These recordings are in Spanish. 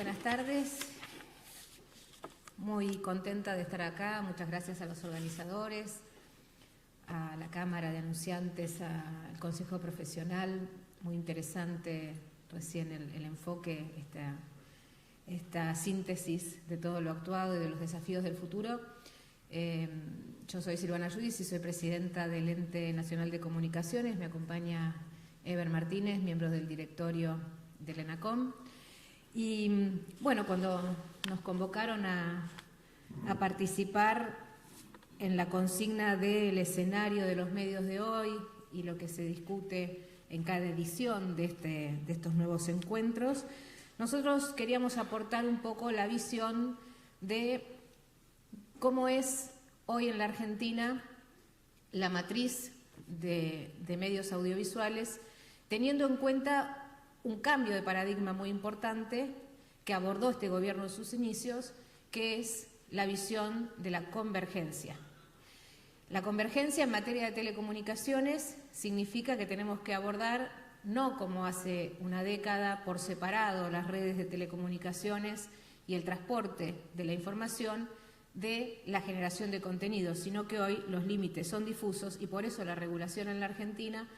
Buenas tardes. Muy contenta de estar acá. Muchas gracias a los organizadores, a la Cámara de Anunciantes, al Consejo Profesional. Muy interesante recién el enfoque, esta síntesis de todo lo actuado y de los desafíos del futuro. Yo soy Silvana Giudici y soy presidenta del Ente Nacional de Comunicaciones. Me acompaña Eber Martínez, miembro del directorio del ENACOM. Y bueno, cuando nos convocaron a participar en la consigna del escenario de los medios de hoy y lo que se discute en cada edición de estos nuevos encuentros, nosotros queríamos aportar un poco la visión de cómo es hoy en la Argentina la matriz de medios audiovisuales, teniendo en cuenta un cambio de paradigma muy importante que abordó este gobierno en sus inicios, que es la visión de la convergencia. La convergencia en materia de telecomunicaciones significa que tenemos que abordar, no como hace una década, por separado las redes de telecomunicaciones y el transporte de la información de la generación de contenidos, sino que hoy los límites son difusos y por eso la regulación en la Argentina,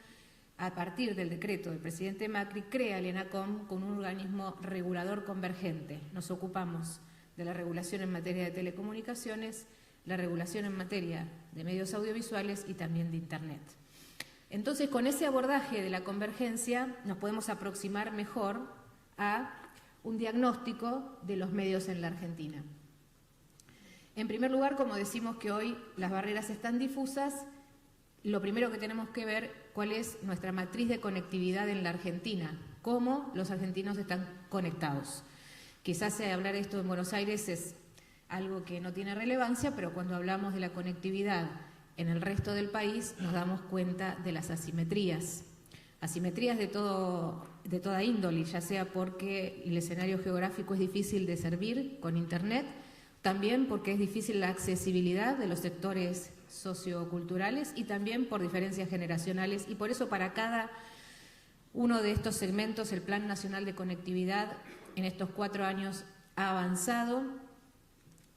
a partir del decreto del presidente Macri, crea el ENACOM con un organismo regulador convergente. Nos ocupamos de la regulación en materia de telecomunicaciones, la regulación en materia de medios audiovisuales y también de Internet. Entonces, con ese abordaje de la convergencia nos podemos aproximar mejor a un diagnóstico de los medios en la Argentina. En primer lugar, como decimos que hoy las barreras están difusas, lo primero que tenemos que ver cuál es nuestra matriz de conectividad en la Argentina, cómo los argentinos están conectados. Quizás hablar de esto en Buenos Aires es algo que no tiene relevancia, pero cuando hablamos de la conectividad en el resto del país nos damos cuenta de las asimetrías. Asimetrías de toda índole, ya sea porque el escenario geográfico es difícil de servir con Internet, también porque es difícil la accesibilidad de los sectores socioculturales y también por diferencias generacionales. Y por eso para cada uno de estos segmentos el Plan Nacional de Conectividad en estos 4 años ha avanzado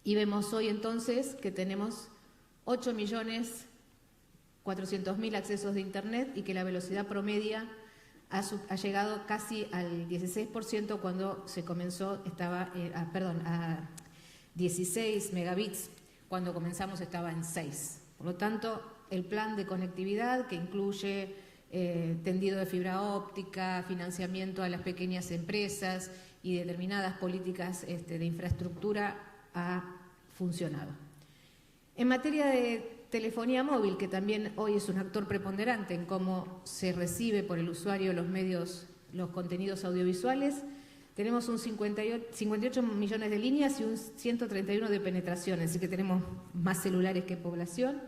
y vemos hoy entonces que tenemos 8.400.000 accesos de Internet y que la velocidad promedia ha llegado casi al 16% cuando se comenzó, a 16 megabits, cuando comenzamos estaba en 6. Por lo tanto, el plan de conectividad que incluye tendido de fibra óptica, financiamiento a las pequeñas empresas y determinadas políticas de infraestructura ha funcionado. En materia de telefonía móvil, que también hoy es un actor preponderante en cómo se recibe por el usuario los contenidos audiovisuales, tenemos un 58 millones de líneas y un 131 de penetraciones, así que tenemos más celulares que población.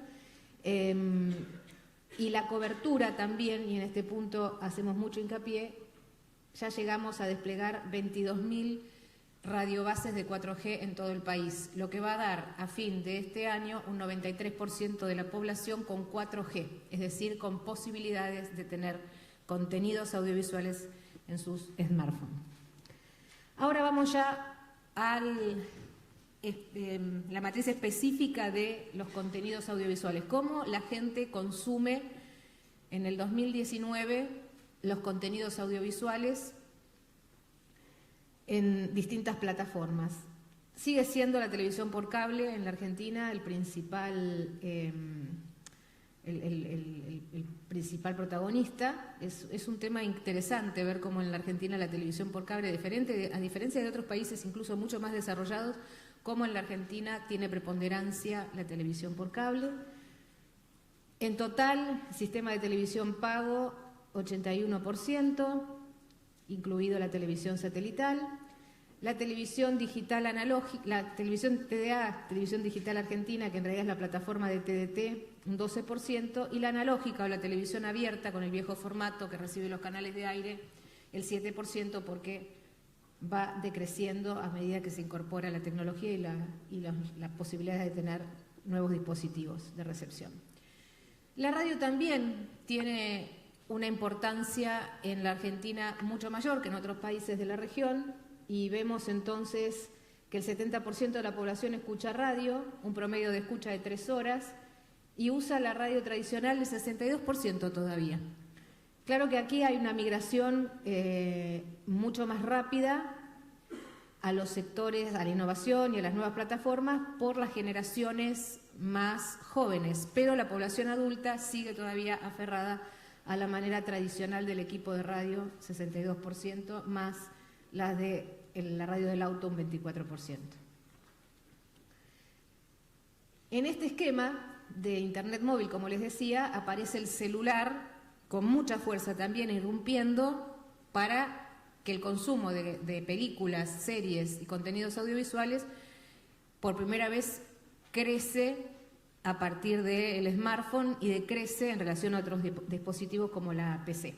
Y la cobertura también, y en este punto hacemos mucho hincapié, ya llegamos a desplegar 22.000 radiobases de 4G en todo el país, lo que va a dar a fin de este año un 93% de la población con 4G, es decir, con posibilidades de tener contenidos audiovisuales en sus smartphones. Ahora vamos ya a la matriz específica de los contenidos audiovisuales. ¿Cómo la gente consume en el 2019 los contenidos audiovisuales en distintas plataformas? Sigue siendo la televisión por cable en la Argentina el principal protagonista. Es un tema interesante ver cómo en la Argentina la televisión por cable, a diferencia de otros países incluso mucho más desarrollados, cómo en la Argentina tiene preponderancia la televisión por cable. En total, sistema de televisión pago, 81%, incluido la televisión satelital. La televisión digital analógica, la televisión TDA, televisión digital argentina, que en realidad es la plataforma de TDT, un 12%, y la analógica o la televisión abierta con el viejo formato que recibe los canales de aire, el 7%, porque va decreciendo a medida que se incorpora la tecnología y las posibilidades de tener nuevos dispositivos de recepción. La radio también tiene una importancia en la Argentina mucho mayor que en otros países de la región. y vemos entonces que el 70% de la población escucha radio, un promedio de escucha de 3 horas, y usa la radio tradicional el 62% todavía. Claro que aquí hay una migración mucho más rápida a los sectores, a la innovación y a las nuevas plataformas por las generaciones más jóvenes, pero la población adulta sigue todavía aferrada a la manera tradicional del equipo de radio, 62%, más las de la radio del auto, un 24%. En este esquema de Internet móvil, como les decía, aparece el celular con mucha fuerza también irrumpiendo para que el consumo de películas, series y contenidos audiovisuales por primera vez crece a partir del smartphone y decrece en relación a otros dispositivos como la PC.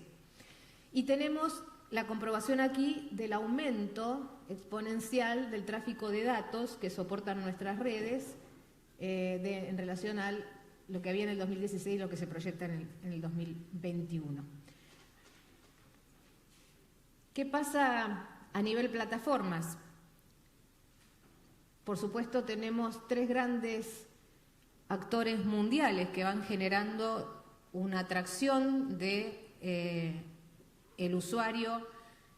Y tenemos la comprobación aquí del aumento exponencial del tráfico de datos que soportan nuestras redes en relación a lo que había en el 2016 y lo que se proyecta en el 2021. ¿Qué pasa a nivel plataformas? Por supuesto, tenemos 3 grandes actores mundiales que van generando una atracción de el usuario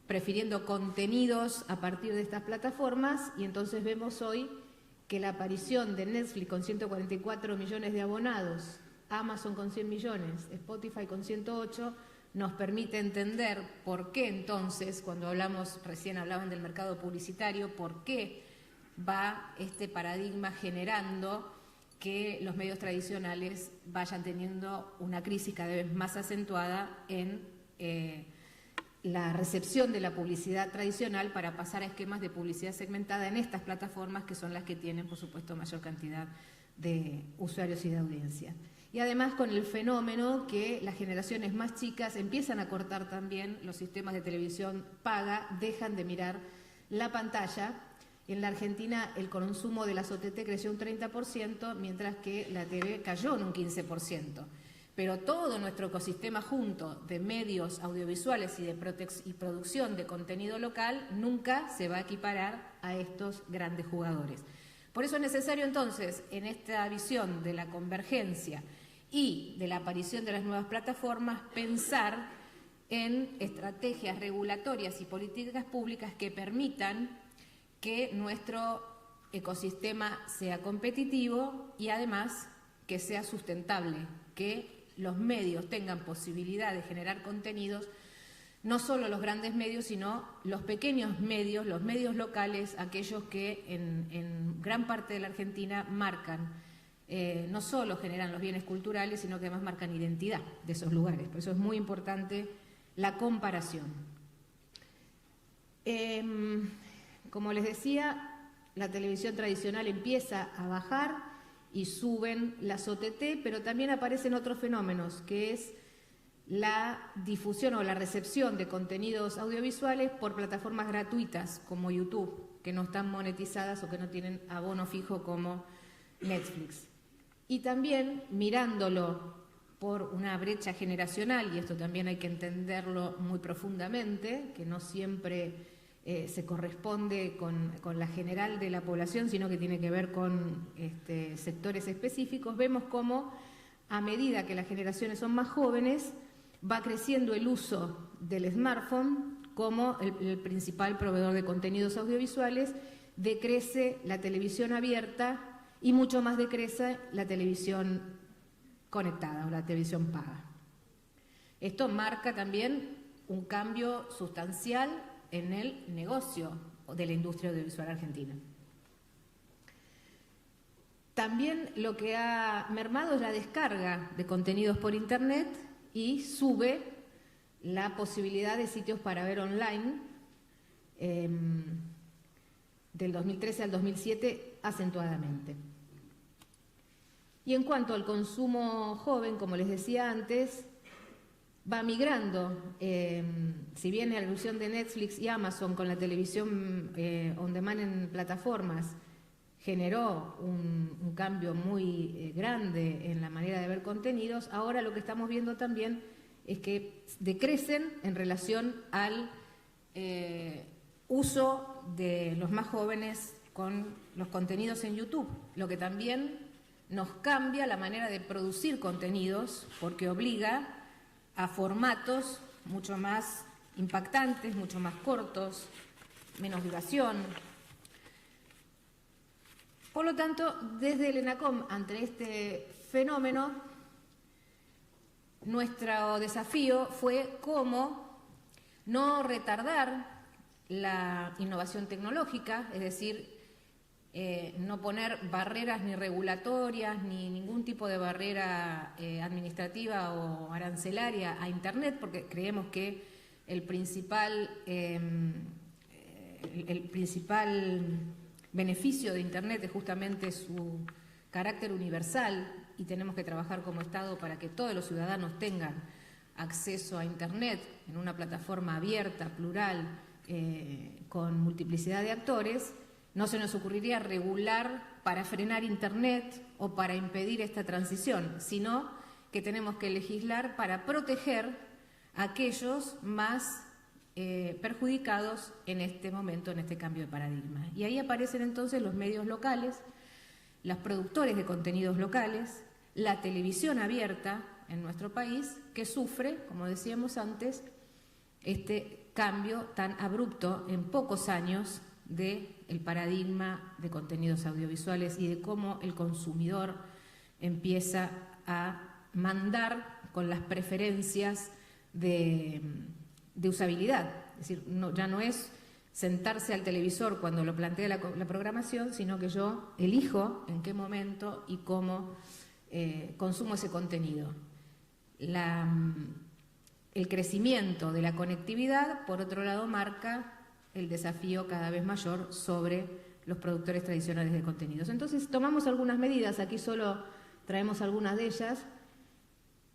prefiriendo contenidos a partir de estas plataformas, y entonces vemos hoy que la aparición de Netflix con 144 millones de abonados, Amazon con 100 millones, Spotify con 108, nos permite entender por qué entonces, cuando recién hablaban del mercado publicitario, por qué va este paradigma generando que los medios tradicionales vayan teniendo una crisis cada vez más acentuada en la recepción de la publicidad tradicional para pasar a esquemas de publicidad segmentada en estas plataformas, que son las que tienen, por supuesto, mayor cantidad de usuarios y de audiencia. Y además con el fenómeno que las generaciones más chicas empiezan a cortar también los sistemas de televisión paga, dejan de mirar la pantalla. En la Argentina el consumo de las OTT creció un 30%, mientras que la TV cayó en un 15%. Pero todo nuestro ecosistema junto de medios audiovisuales y producción de contenido local nunca se va a equiparar a estos grandes jugadores. Por eso es necesario entonces, en esta visión de la convergencia y de la aparición de las nuevas plataformas, pensar en estrategias regulatorias y políticas públicas que permitan que nuestro ecosistema sea competitivo y además que sea sustentable, que los medios tengan posibilidad de generar contenidos, no solo los grandes medios, sino los pequeños medios, los medios locales, aquellos que en gran parte de la Argentina marcan, no solo generan los bienes culturales, sino que además marcan identidad de esos lugares. Por eso es muy importante la comparación. Como les decía, la televisión tradicional empieza a bajar y suben las OTT, pero también aparecen otros fenómenos, que es la difusión o la recepción de contenidos audiovisuales por plataformas gratuitas como YouTube, que no están monetizadas o que no tienen abono fijo como Netflix. Y también mirándolo por una brecha generacional, y esto también hay que entenderlo muy profundamente, que no siempre se corresponde con la general de la población, sino que tiene que ver con sectores específicos, vemos cómo a medida que las generaciones son más jóvenes, va creciendo el uso del smartphone como el principal proveedor de contenidos audiovisuales, decrece la televisión abierta y mucho más decrece la televisión conectada o la televisión paga. Esto marca también un cambio sustancial en el negocio de la industria audiovisual argentina. También lo que ha mermado es la descarga de contenidos por Internet y sube la posibilidad de sitios para ver online. Del 2013 al 2007 acentuadamente. Y en cuanto al consumo joven, como les decía antes, va migrando. Si bien la evolución de Netflix y Amazon con la televisión on demand en plataformas generó un cambio muy grande en la manera de ver contenidos, ahora lo que estamos viendo también es que decrecen en relación al uso de los más jóvenes con los contenidos en YouTube, lo que también nos cambia la manera de producir contenidos porque obliga a formatos mucho más impactantes, mucho más cortos, menos duración. Por lo tanto, desde el ENACOM, ante este fenómeno, nuestro desafío fue cómo no retardar la innovación tecnológica, es decir, no poner barreras ni regulatorias ni ningún tipo de barrera administrativa o arancelaria a Internet, porque creemos que el principal beneficio de Internet es justamente su carácter universal y tenemos que trabajar como Estado para que todos los ciudadanos tengan acceso a Internet en una plataforma abierta, plural, con multiplicidad de actores. No se nos ocurriría regular para frenar Internet o para impedir esta transición, sino que tenemos que legislar para proteger a aquellos más perjudicados en este momento, en este cambio de paradigma. Y ahí aparecen entonces los medios locales, los productores de contenidos locales, la televisión abierta en nuestro país, que sufre, como decíamos antes, este cambio tan abrupto en pocos años del paradigma de contenidos audiovisuales y de cómo el consumidor empieza a mandar con las preferencias de usabilidad. Es decir, ya no es sentarse al televisor cuando lo plantea la programación, sino que yo elijo en qué momento y cómo consumo ese contenido. El crecimiento de la conectividad, por otro lado, marca el desafío cada vez mayor sobre los productores tradicionales de contenidos. Entonces, tomamos algunas medidas, aquí solo traemos algunas de ellas,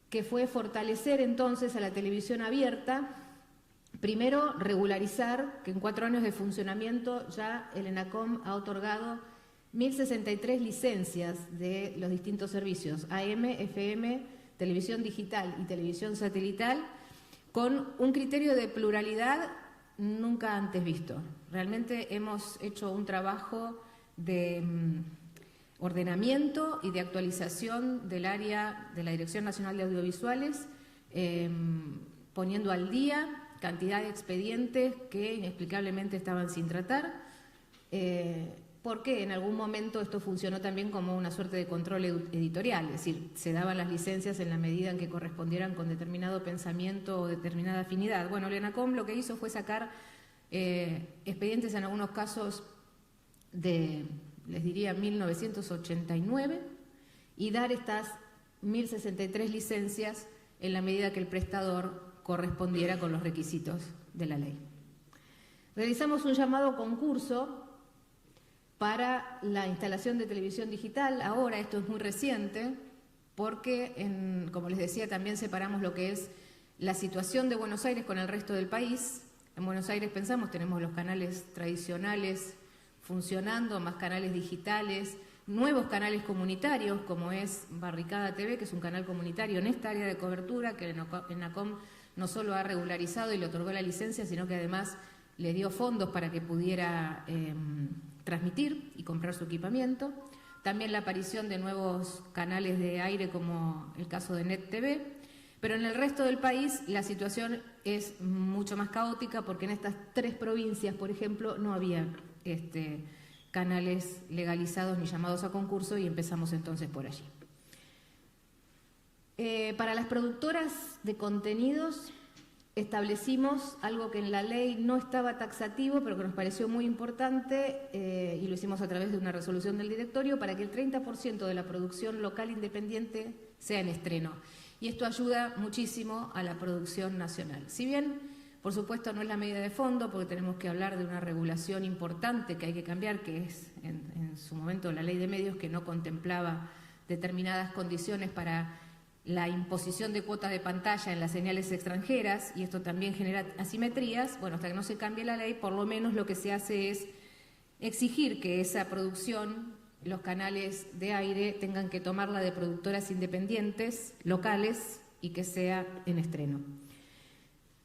que fue fortalecer entonces a la televisión abierta. Primero, regularizar que en 4 años de funcionamiento ya el ENACOM ha otorgado 1.063 licencias de los distintos servicios, AM, FM, televisión digital y televisión satelital, con un criterio de pluralidad nunca antes visto. Realmente hemos hecho un trabajo de ordenamiento y de actualización del área de la Dirección Nacional de Audiovisuales, poniendo al día cantidad de expedientes que inexplicablemente estaban sin tratar, porque en algún momento esto funcionó también como una suerte de control editorial, es decir, se daban las licencias en la medida en que correspondieran con determinado pensamiento o determinada afinidad. Bueno, el ENACOM lo que hizo fue sacar expedientes en algunos casos de, les diría, 1989 y dar estas 1.063 licencias en la medida que el prestador correspondiera con los requisitos de la ley. Realizamos un llamado concurso para la instalación de televisión digital. Ahora, esto es muy reciente, porque, como les decía, también separamos lo que es la situación de Buenos Aires con el resto del país. En Buenos Aires pensamos, tenemos los canales tradicionales funcionando, más canales digitales, nuevos canales comunitarios, como es Barricada TV, que es un canal comunitario en esta área de cobertura, que ENACOM no solo ha regularizado y le otorgó la licencia, sino que además le dio fondos para que pudiera transmitir y comprar su equipamiento. También la aparición de nuevos canales de aire, como el caso de Net TV. Pero en el resto del país la situación es mucho más caótica, porque en estas 3 provincias, por ejemplo, no había canales legalizados ni llamados a concurso, y empezamos entonces por allí. Para las productoras de contenidos establecimos algo que en la ley no estaba taxativo, pero que nos pareció muy importante, y lo hicimos a través de una resolución del directorio, para que el 30% de la producción local independiente sea en estreno. Y esto ayuda muchísimo a la producción nacional. Si bien, por supuesto, no es la medida de fondo, porque tenemos que hablar de una regulación importante que hay que cambiar, que es en su momento la ley de medios, que no contemplaba determinadas condiciones para la imposición de cuotas de pantalla en las señales extranjeras, y esto también genera asimetrías. Bueno, hasta que no se cambie la ley, por lo menos lo que se hace es exigir que esa producción, los canales de aire, tengan que tomarla de productoras independientes, locales, y que sea en estreno.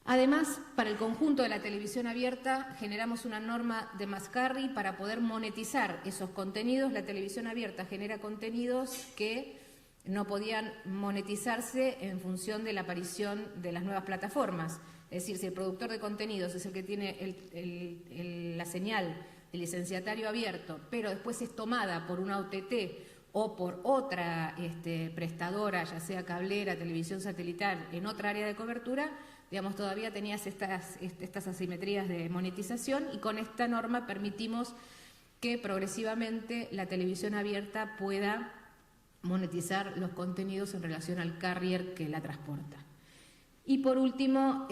Además, para el conjunto de la televisión abierta, generamos una norma de Mascarri para poder monetizar esos contenidos. La televisión abierta genera contenidos que no podían monetizarse en función de la aparición de las nuevas plataformas. Es decir, si el productor de contenidos es el que tiene la señal de licenciatario abierto, pero después es tomada por una OTT o por otra prestadora, ya sea cablera, televisión satelital, en otra área de cobertura, digamos, todavía tenías estas asimetrías de monetización, y con esta norma permitimos que progresivamente la televisión abierta pueda monetizar los contenidos en relación al carrier que la transporta. Y por último,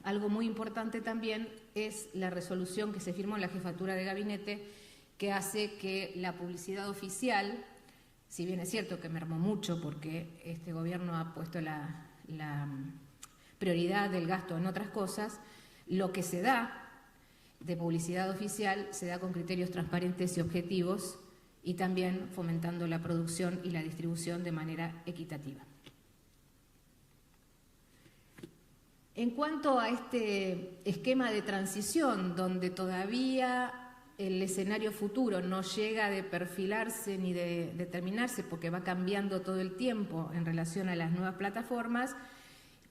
algo muy importante también es la resolución que se firmó en la Jefatura de Gabinete, que hace que la publicidad oficial, si bien es cierto que mermó mucho porque este gobierno ha puesto la prioridad del gasto en otras cosas, lo que se da de publicidad oficial se da con criterios transparentes y objetivos, y también fomentando la producción y la distribución de manera equitativa. En cuanto a este esquema de transición, donde todavía el escenario futuro no llega de perfilarse ni de determinarse, porque va cambiando todo el tiempo en relación a las nuevas plataformas,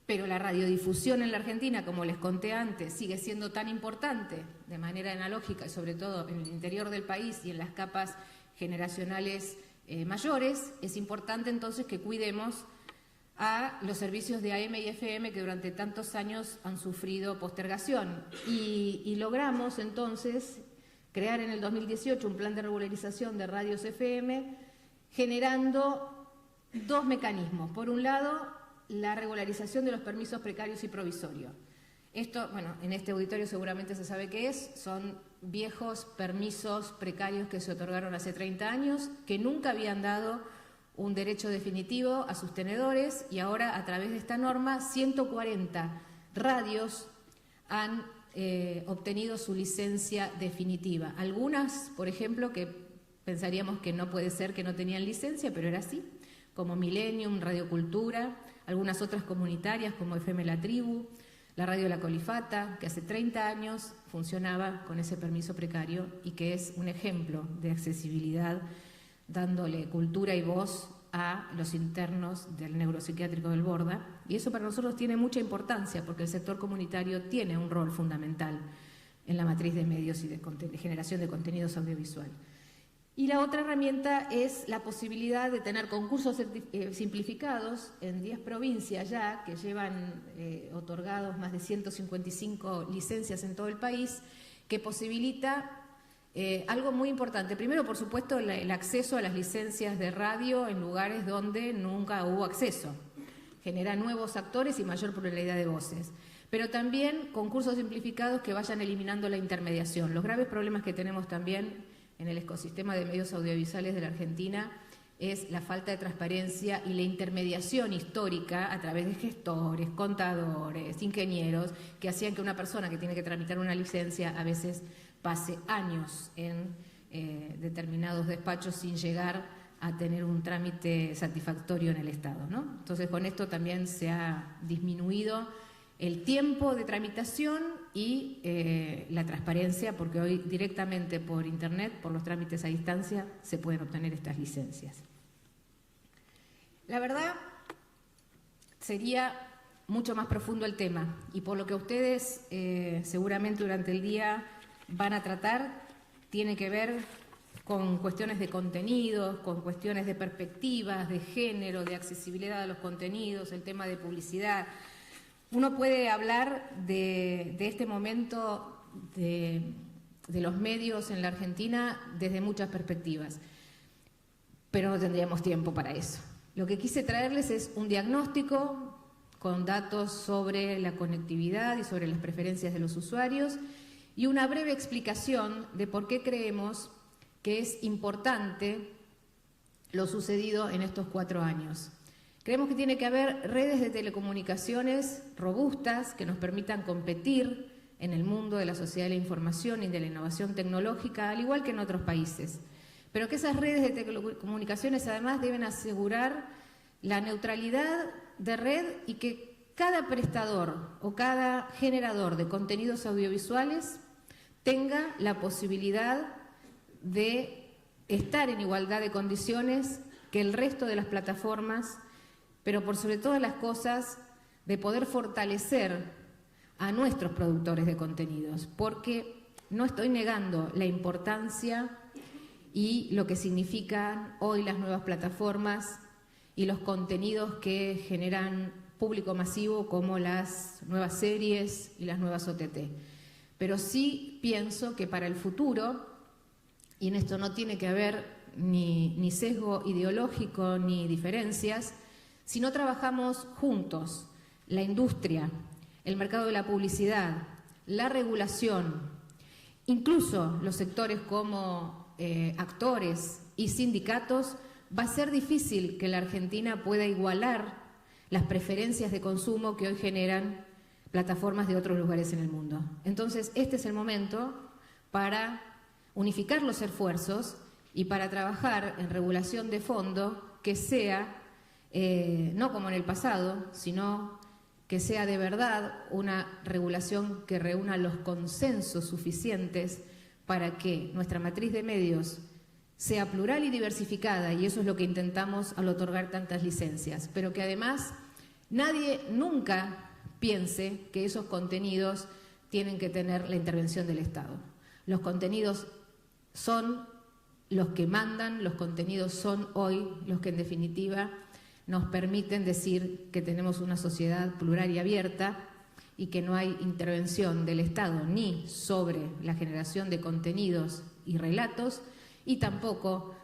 pero la radiodifusión en la Argentina, como les conté antes, sigue siendo tan importante de manera analógica, y sobre todo en el interior del país y en las capas generacionales mayores. Es importante entonces que cuidemos a los servicios de AM y FM que durante tantos años han sufrido postergación. Y logramos entonces crear en el 2018 un plan de regularización de radios FM, generando dos mecanismos. Por un lado, la regularización de los permisos precarios y provisorios. Esto, bueno, en este auditorio seguramente se sabe qué es, son viejos permisos precarios que se otorgaron hace 30 años, que nunca habían dado un derecho definitivo a sus tenedores, y ahora, a través de esta norma, 140 radios han obtenido su licencia definitiva. Algunas, por ejemplo, que pensaríamos que no puede ser que no tenían licencia, pero era así, como Millennium, Radio Cultura, algunas otras comunitarias como FM La Tribu, la Radio La Colifata, que hace 30 años funcionaba con ese permiso precario y que es un ejemplo de accesibilidad, dándole cultura y voz a los internos del neuropsiquiátrico del Borda. Y eso para nosotros tiene mucha importancia, porque el sector comunitario tiene un rol fundamental en la matriz de medios y de generación de contenidos audiovisual. Y la otra herramienta es la posibilidad de tener concursos simplificados en 10 provincias ya, que llevan otorgados más de 155 licencias en todo el país, que posibilita algo muy importante. Primero, por supuesto, el acceso a las licencias de radio en lugares donde nunca hubo acceso. Genera nuevos actores y mayor pluralidad de voces. Pero también concursos simplificados que vayan eliminando la intermediación. Los graves problemas que tenemos también en el ecosistema de medios audiovisuales de la Argentina es la falta de transparencia y la intermediación histórica a través de gestores, contadores, ingenieros, que hacían que una persona que tiene que tramitar una licencia a veces pase años en determinados despachos sin llegar a tener un trámite satisfactorio en el Estado, ¿no? Entonces, con esto también se ha disminuido el tiempo de tramitación y la transparencia, porque hoy directamente por Internet, por los trámites a distancia, se pueden obtener estas licencias. La verdad, sería mucho más profundo el tema, y por lo que ustedes seguramente durante el día van a tratar, tiene que ver con cuestiones de contenidos, con cuestiones de perspectivas, de género, de accesibilidad a los contenidos, el tema de publicidad. Uno puede hablar de este momento de los medios en la Argentina desde muchas perspectivas, pero no tendríamos tiempo para eso. Lo que quise traerles es un diagnóstico con datos sobre la conectividad y sobre las preferencias de los usuarios, y una breve explicación de por qué creemos que es importante lo sucedido en estos 4 años. Creemos que tiene que haber redes de telecomunicaciones robustas que nos permitan competir en el mundo de la sociedad de la información y de la innovación tecnológica, al igual que en otros países. Pero que esas redes de telecomunicaciones además deben asegurar la neutralidad de red y que cada prestador o cada generador de contenidos audiovisuales tenga la posibilidad de estar en igualdad de condiciones que el resto de las plataformas, pero por sobre todas las cosas, de poder fortalecer a nuestros productores de contenidos, porque no estoy negando la importancia y lo que significan hoy las nuevas plataformas y los contenidos que generan público masivo como las nuevas series y las nuevas OTT. Pero sí pienso que para el futuro, y en esto no tiene que haber ni sesgo ideológico ni diferencias, si no trabajamos juntos, la industria, el mercado de la publicidad, la regulación, incluso los sectores como actores y sindicatos, va a ser difícil que la Argentina pueda igualar las preferencias de consumo que hoy generan plataformas de otros lugares en el mundo. Entonces, este es el momento para unificar los esfuerzos y para trabajar en regulación de fondo que sea, no como en el pasado, sino que sea de verdad una regulación que reúna los consensos suficientes para que nuestra matriz de medios sea plural y diversificada, y eso es lo que intentamos al otorgar tantas licencias, pero que además nadie nunca piense que esos contenidos tienen que tener la intervención del Estado. Los contenidos son los que mandan, los contenidos son hoy los que en definitiva nos permiten decir que tenemos una sociedad plural y abierta y que no hay intervención del Estado ni sobre la generación de contenidos y relatos, y tampoco,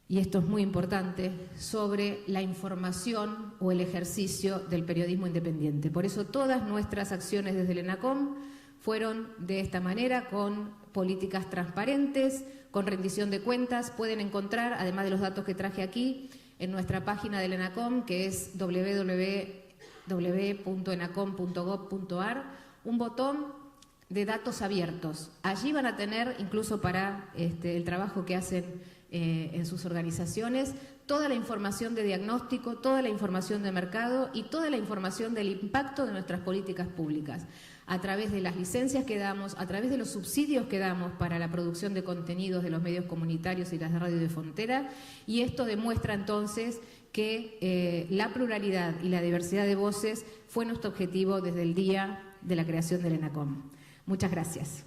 y esto es muy importante, sobre la información o el ejercicio del periodismo independiente. Por eso todas nuestras acciones desde el ENACOM fueron de esta manera, con políticas transparentes, con rendición de cuentas. Pueden encontrar, además de los datos que traje aquí, en nuestra página del ENACOM, que es www.enacom.gov.ar, un botón de datos abiertos. Allí van a tener, incluso para el trabajo que hacen en sus organizaciones, toda la información de diagnóstico, toda la información de mercado y toda la información del impacto de nuestras políticas públicas, a través de las licencias que damos, a través de los subsidios que damos para la producción de contenidos de los medios comunitarios y las de radio de frontera, y esto demuestra entonces que la pluralidad y la diversidad de voces fue nuestro objetivo desde el día de la creación del ENACOM. Muchas gracias.